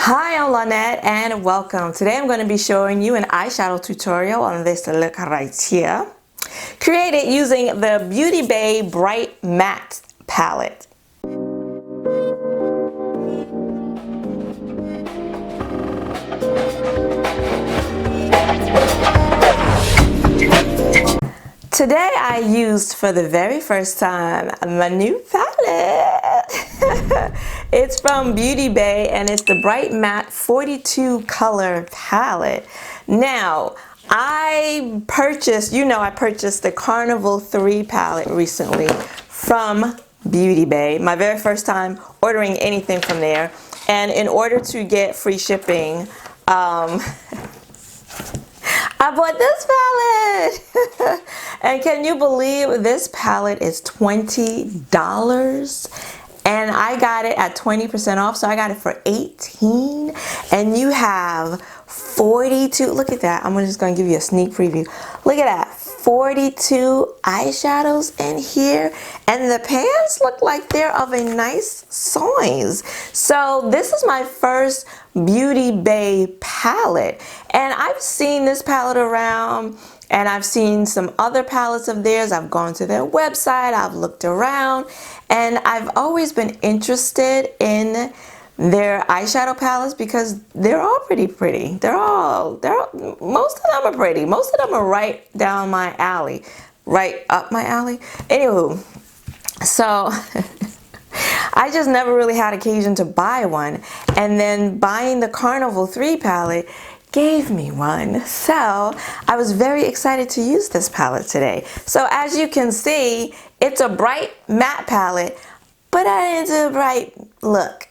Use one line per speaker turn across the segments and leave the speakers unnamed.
Hi, I'm Lynette and welcome. Today I'm going to be showing you an eyeshadow tutorial on this look right here. Created using the Beauty Bay Bright Matte palette. Today I used for the very first time my new palette. It's from Beauty Bay and it's the Bright Matte 42 color palette. Now, I purchased the Carnival 3 palette recently from Beauty Bay. My very first time ordering anything from there. And in order to get free shipping, I bought this palette. And can you believe this palette is $20? And I got it at 20% off, so I got it for $18. And you have 42, look at that. I'm just gonna give you a sneak preview. Look at that, 42 eyeshadows in here. And the pans look like they're of a nice size. So this is my first Beauty Bay palette. And I've seen this palette around, and I've seen some other palettes of theirs. I've gone to their website, I've looked around, and I've always been interested in their eyeshadow palettes because they're all pretty. Most of them are pretty. Most of them are right down my alley, right up my alley. Anywho, so I just never really had occasion to buy one, and then buying the Carnival 3 palette gave me one. So I was very excited to use this palette today. So as you can see, it's a bright matte palette, but I didn't do a bright look.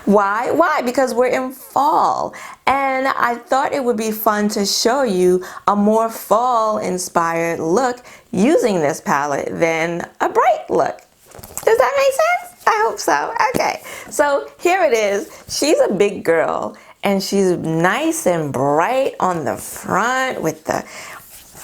Why? Why? Because we're in fall, and I thought it would be fun to show you a more fall inspired look using this palette than a bright look. Does that make sense? I hope so. Okay, so here it is. She's a big girl and she's nice and bright on the front with the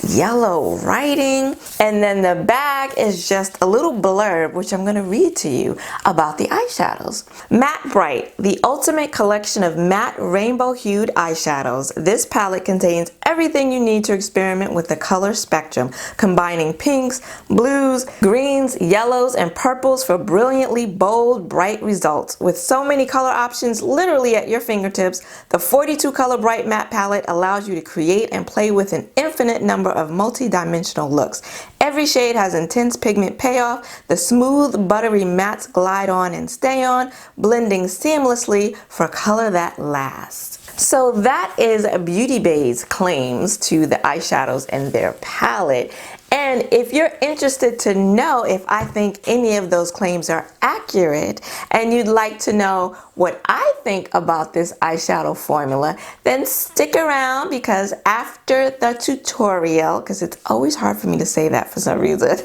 yellow writing, and then the back is just a little blurb which I'm going to read to you about the eyeshadows. Matte Bright, the ultimate collection of matte rainbow hued eyeshadows. This palette contains everything you need to experiment with the color spectrum, combining pinks, blues, greens, yellows, and purples for brilliantly bold, bright results. With so many color options literally at your fingertips, the 42 color Bright Matte palette allows you to create and play with an infinite number of multi-dimensional looks. Every shade has intense pigment payoff. The smooth, buttery mattes glide on and stay on, blending seamlessly for color that lasts. So that is Beauty Bay's claims to the eyeshadows in their palette. And if you're interested to know if I think any of those claims are accurate, and you'd like to know what I think about this eyeshadow formula, then stick around, because after the tutorial, because it's always hard for me to say that for some reason,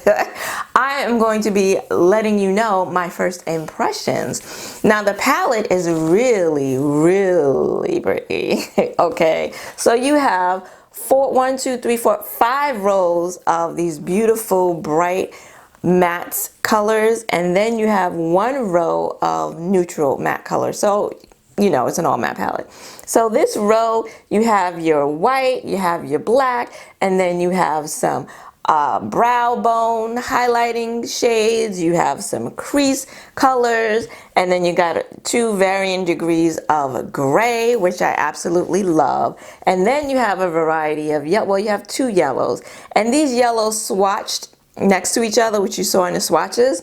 I am going to be letting you know my first impressions. Now the palette is really, really pretty. Okay, so you have 5 rows of these beautiful bright matte colors, and then you have 1 row of neutral matte colors. So you know it's an all matte palette. So this row, you have your white, you have your black, and then you have some brow bone highlighting shades, you have some crease colors, and then you got 2 varying degrees of gray, which I absolutely love. And then you have a variety of well, you have 2 yellows, and these yellows swatched next to each other, which you saw in the swatches.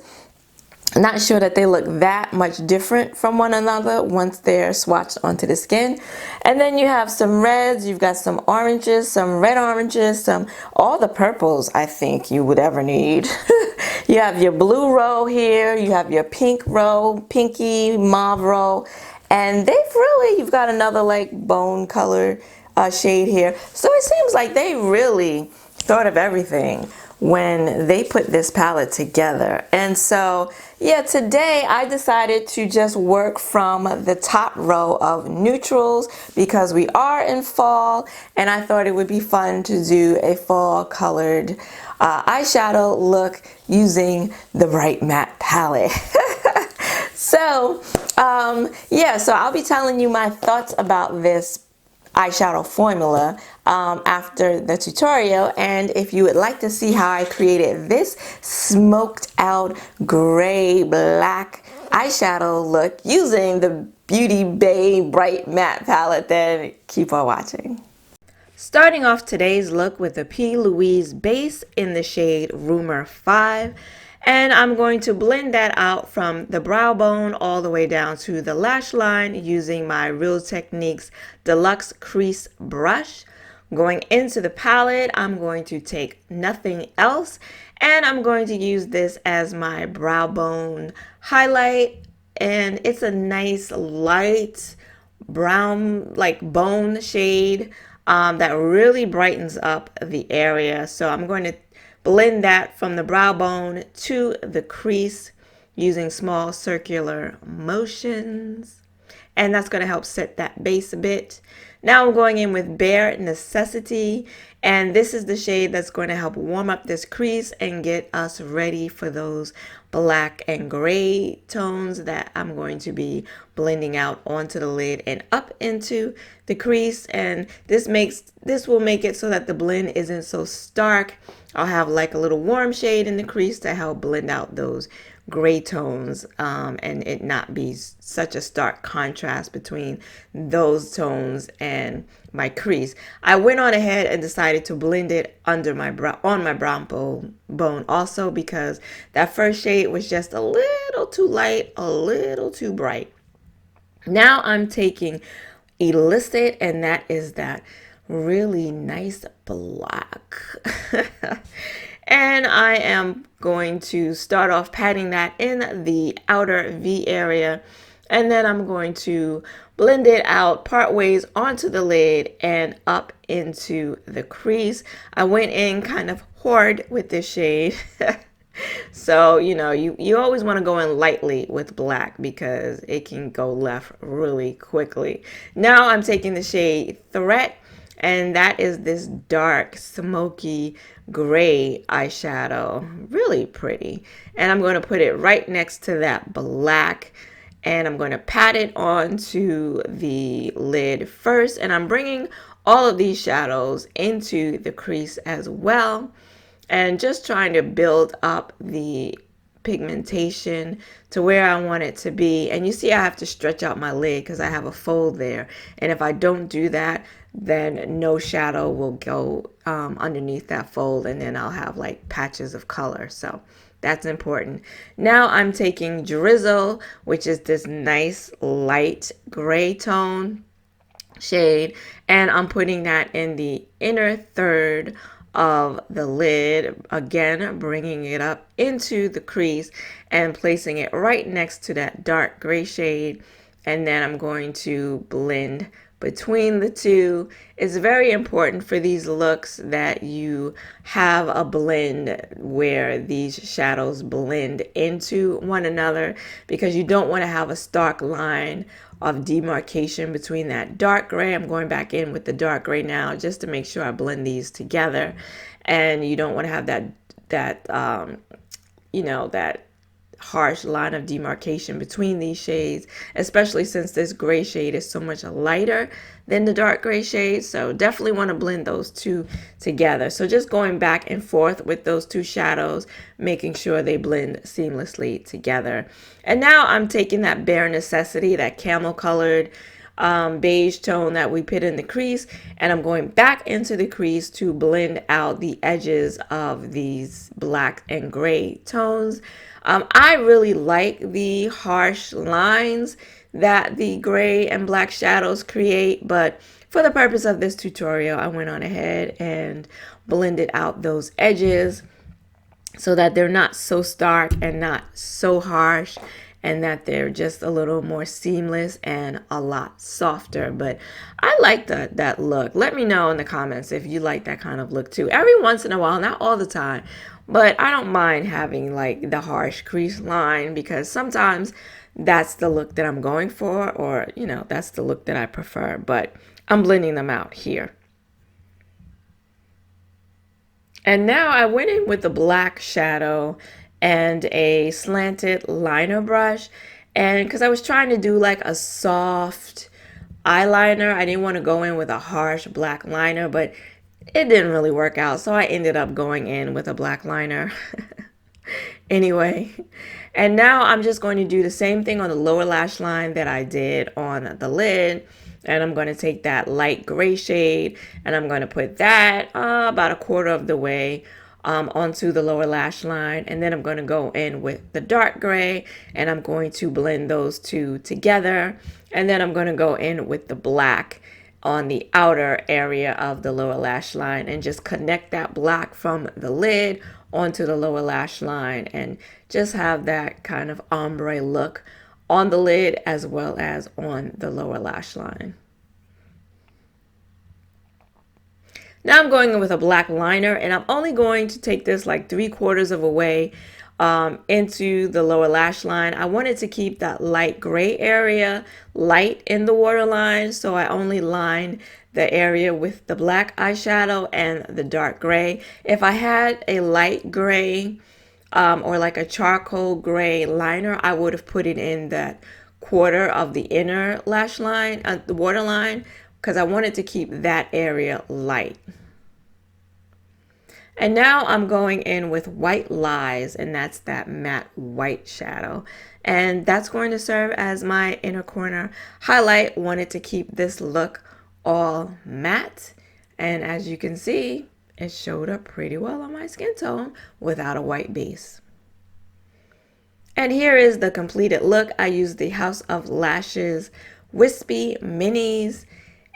Not sure that they look that much different from one another once they're swatched onto the skin. And then you have some reds, you've got some oranges, some red oranges, all the purples I think you would ever need. You have your blue row here, you have your pink row, pinky mauve row, and you've got another like bone color shade here. So it seems like they really thought of everything when they put this palette together. And so yeah, today I decided to just work from the top row of neutrals because we are in fall, and I thought it would be fun to do a fall colored eyeshadow look using the Bright Matte palette. So, yeah, so I'll be telling you my thoughts about this eyeshadow formula after the tutorial. And if you would like to see how I created this smoked out gray black eyeshadow look using the Beauty Bay Bright Matte palette, then keep on watching. Starting off today's look with the P.Louise base in the shade Rumour 5. And I'm going to blend that out from the brow bone all the way down to the lash line using my Real Techniques Deluxe Crease Brush. Going into the palette, I'm going to take Nothing Else, and I'm going to use this as my brow bone highlight. And it's a nice light brown, like bone shade that really brightens up the area. So I'm going to blend that from the brow bone to the crease using small circular motions. And that's going to help set that base a bit. Now I'm going in with Bare Necessity, and this is the shade that's going to help warm up this crease and get us ready for those black and gray tones that I'm going to be blending out onto the lid and up into the crease. And this will make it so that the blend isn't so stark. I'll have like a little warm shade in the crease to help blend out those gray tones and it not be such a stark contrast between those tones and my crease. I went on ahead and decided to blend it under my brow, on my brow bone also, because that first shade was just a little too light, a little too bright. Now I'm taking Illicit, and that is that really nice black. And I am going to start off patting that in the outer V area, and then I'm going to blend it out part ways onto the lid and up into the crease. I went in kind of hard with this shade. So, you know, you always want to go in lightly with black because it can go left really quickly. Now I'm taking the shade Threat, and that is this dark smoky gray eyeshadow, really pretty. And I'm going to put it right next to that black, and I'm going to pat it onto the lid first, and I'm bringing all of these shadows into the crease as well, and just trying to build up the pigmentation to where I want it to be. And you see I have to stretch out my lid because I have a fold there, and if I don't do that, then no shadow will go underneath that fold, and then I'll have like patches of color. So that's important. Now I'm taking Drizzle, which is this nice light gray tone shade, and I'm putting that in the inner third of the lid, again bringing it up into the crease and placing it right next to that dark gray shade. And then I'm going to blend between the two. It's very important for these looks that you have a blend where these shadows blend into one another, because you don't want to have a stark line of demarcation between that dark gray. I'm going back in with the dark gray now just to make sure I blend these together. And you don't want to have that you know, that harsh line of demarcation between these shades, especially since this gray shade is so much lighter than the dark gray shade. So definitely want to blend those two together. So just going back and forth with those two shadows, making sure they blend seamlessly together. And now I'm taking that Bare Necessity, that camel colored beige tone that we put in the crease, and I'm going back into the crease to blend out the edges of these black and gray tones. I really like the harsh lines that the gray and black shadows create, but for the purpose of this tutorial, I went on ahead and blended out those edges so that they're not so stark and not so harsh, and that they're just a little more seamless and a lot softer. But I like that look. Let me know in the comments if you like that kind of look too. Every once in a while, not all the time, but I don't mind having like the harsh crease line, because sometimes that's the look that I'm going for, or you know, that's the look that I prefer. But I'm blending them out here. And now I went in with the black shadow and a slanted liner brush, And because I was trying to do like a soft eyeliner, I didn't want to go in with a harsh black liner, but it didn't really work out. So I ended up going in with a black liner. Anyway, and now I'm just going to do the same thing on the lower lash line that I did on the lid. And I'm going to take that light gray shade and I'm going to put that about a quarter of the way onto the lower lash line. And then I'm going to go in with the dark gray and I'm going to blend those two together. And then I'm going to go in with the black on the outer area of the lower lash line and just connect that black from the lid onto the lower lash line and just have that kind of ombre look on the lid as well as on the lower lash line. Now I'm going in with a black liner and I'm only going to take this like 3/4 of a way into the lower lash line. I wanted to keep that light gray area light in the waterline, so I only lined the area with the black eyeshadow and the dark gray. If I had a light gray or like a charcoal gray liner, I would have put it in that quarter of the inner lash line, the waterline, because I wanted to keep that area light. And now I'm going in with White Lies, and that's that matte white shadow. And that's going to serve as my inner corner highlight. Wanted to keep this look all matte. And as you can see, it showed up pretty well on my skin tone without a white base. And here is the completed look. I used the House of Lashes Wispy Minis.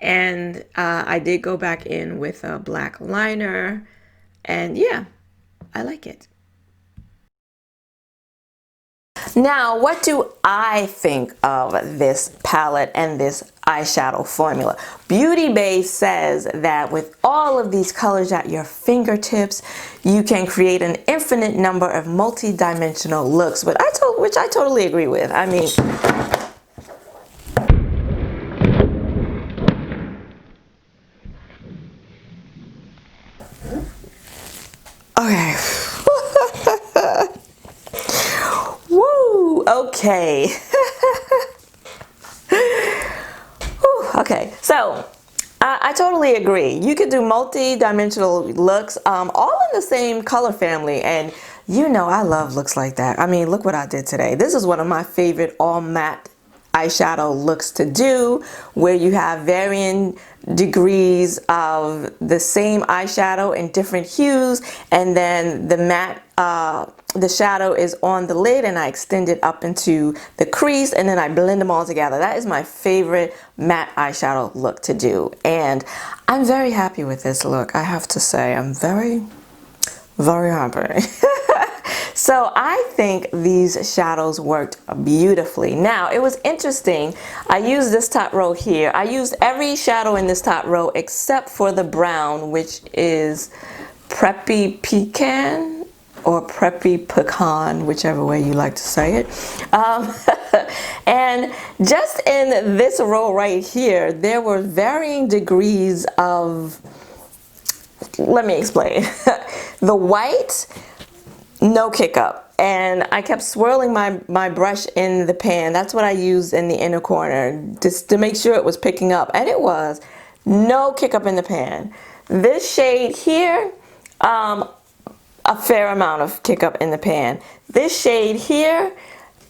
And I did go back in with a black liner. And yeah, I like it. Now, what do I think of this palette and this eyeshadow formula? Beauty Bay says that with all of these colors at your fingertips, you can create an infinite number of multi-dimensional looks, which I totally agree with. I mean, okay. Woo, okay. Whew, okay, so I totally agree. You could do multi-dimensional looks, all in the same color family, and you know I love looks like that. I mean, look what I did today. This is one of my favorite all matte eyeshadow looks to do, where you have varying degrees of the same eyeshadow in different hues, and then the matte the shadow is on the lid and I extend it up into the crease and then I blend them all together. That is my favorite matte eyeshadow look to do, and I'm very happy with this look. I have to say, I'm very happy. So I think these shadows worked beautifully. Now, it was interesting. I used this top row here. I used every shadow in this top row except for the brown, which is Preppy Pecan or Preppy Pecan, whichever way you like to say it. And just in this row right here, there were varying degrees of, let me explain. The white, no kick up, and I kept swirling my brush in the pan. That's what I used in the inner corner just to make sure it was picking up, and it was. No kick up in the pan. This shade here, a fair amount of kick up in the pan. This shade here,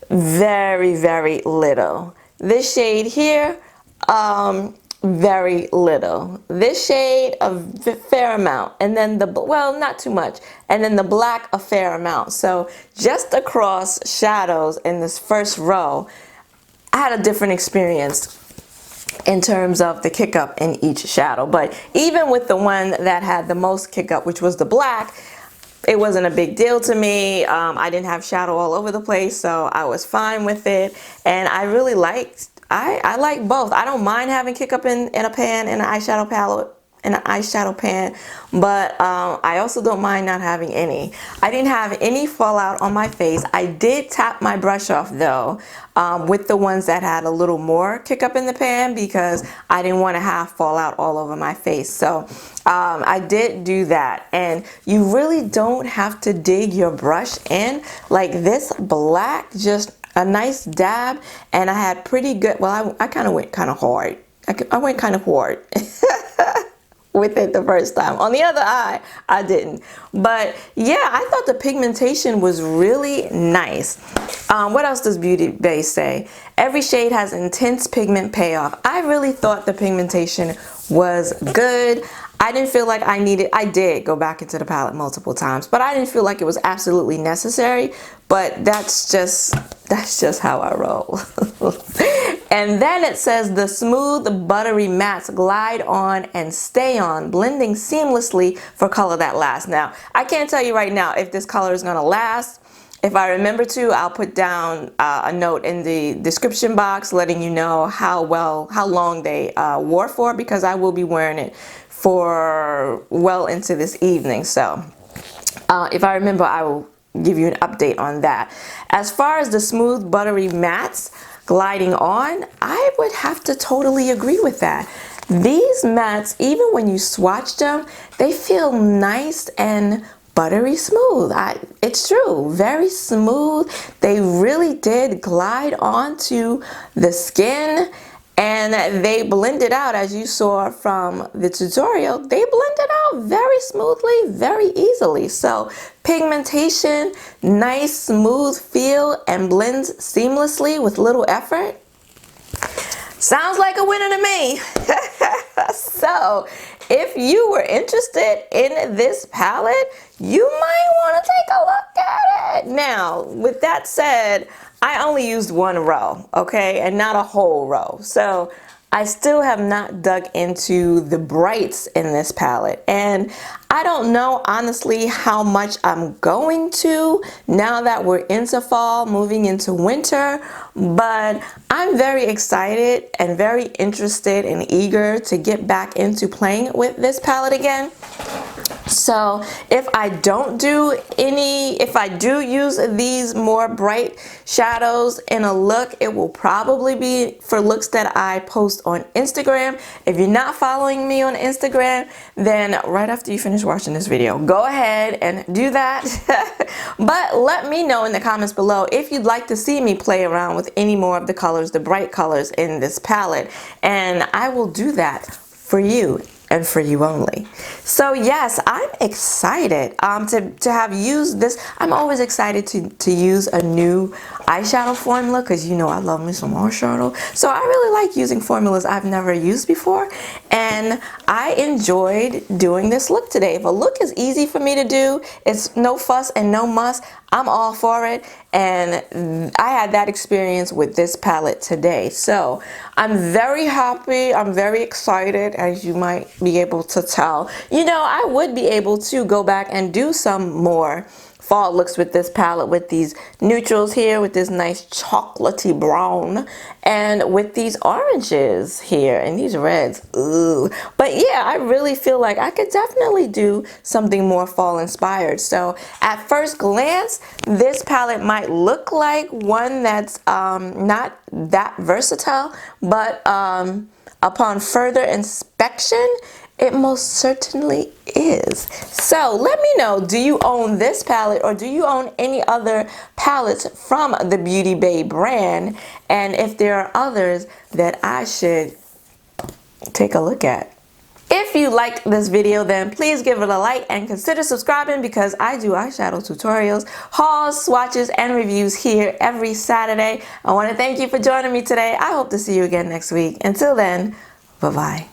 very little. This shade here, very little. This shade, a fair amount, and then the, well, not too much, and then the black, a fair amount. So just across shadows in this first row, I had a different experience in terms of the kick up in each shadow. But even with the one that had the most kick up, which was the black, it wasn't a big deal to me. I didn't have shadow all over the place, so I was fine with it, and I really liked, I like both. I don't mind having kick up in a pan, in an eyeshadow palette, in an eyeshadow pan, but I also don't mind not having any. I didn't have any fallout on my face. I did tap my brush off though, with the ones that had a little more kick up in the pan, because I didn't want to have fallout all over my face. So I did do that, and you really don't have to dig your brush in. Like this black just a nice dab, and I had pretty good, well, I kind of went kind of hard. I went kind of hard with it the first time. On the other eye, I didn't. But yeah, I thought the pigmentation was really nice. What else does Beauty Bay say? Every shade has intense pigment payoff. I really thought the pigmentation was good. I didn't feel like I did go back into the palette multiple times, but I didn't feel like it was absolutely necessary. But that's just how I roll. And then it says the smooth buttery mattes glide on and stay on, blending seamlessly for color that lasts. Now, I can't tell you right now if this color is gonna last. If I remember to, I'll put down a note in the description box letting you know how long they wore for, because I will be wearing it for well into this evening. So if I remember, I will give you an update on that. As far as the smooth buttery mattes gliding on, I would have to totally agree with that. These mattes, even when you swatch them, they feel nice and buttery smooth. It's true, very smooth. They really did glide onto the skin, and they blended out, as you saw from the tutorial. They blended out very smoothly, very easily. So pigmentation, nice smooth feel, and blends seamlessly with little effort. Sounds like a winner to me. So if you were interested in this palette, you might want to take a look at it. Now, with that said, I only used one row, okay, and not a whole row. So I still have not dug into the brights in this palette, and I don't know honestly how much I'm going to now that we're into fall, moving into winter, but I'm very excited and very interested and eager to get back into playing with this palette again. So if I do use these more bright shadows in a look, it will probably be for looks that I post on Instagram. If you're not following me on Instagram, then right after you finish watching this video, go ahead and do that. But let me know in the comments below if you'd like to see me play around with any more of the colors, the bright colors in this palette, and I will do that for you and for you only. So yes, I'm excited to have used this. I'm always excited to use a new eyeshadow formula, because you know I love me some eyeshadow. So I really like using formulas I've never used before, and I enjoyed doing this look today. If a look is easy for me to do, it's no fuss and no muss, I'm all for it, and I had that experience with this palette today. So I'm very happy, I'm very excited, as you might be able to tell. You know, I would be able to go back and do some more fall looks with this palette, with these neutrals here, with this nice chocolatey brown, and with these oranges here and these reds. Ooh. But yeah, I really feel like I could definitely do something more fall inspired. So at first glance, this palette might look like one that's not that versatile, but upon further inspection, it most certainly is. So let me know, do you own this palette, or do you own any other palettes from the Beauty Bay brand? And if there are others that I should take a look at. If you liked this video, then please give it a like and consider subscribing, because I do eyeshadow tutorials, hauls, swatches, and reviews here every Saturday. I want to thank you for joining me today. I hope to see you again next week. Until then, bye-bye.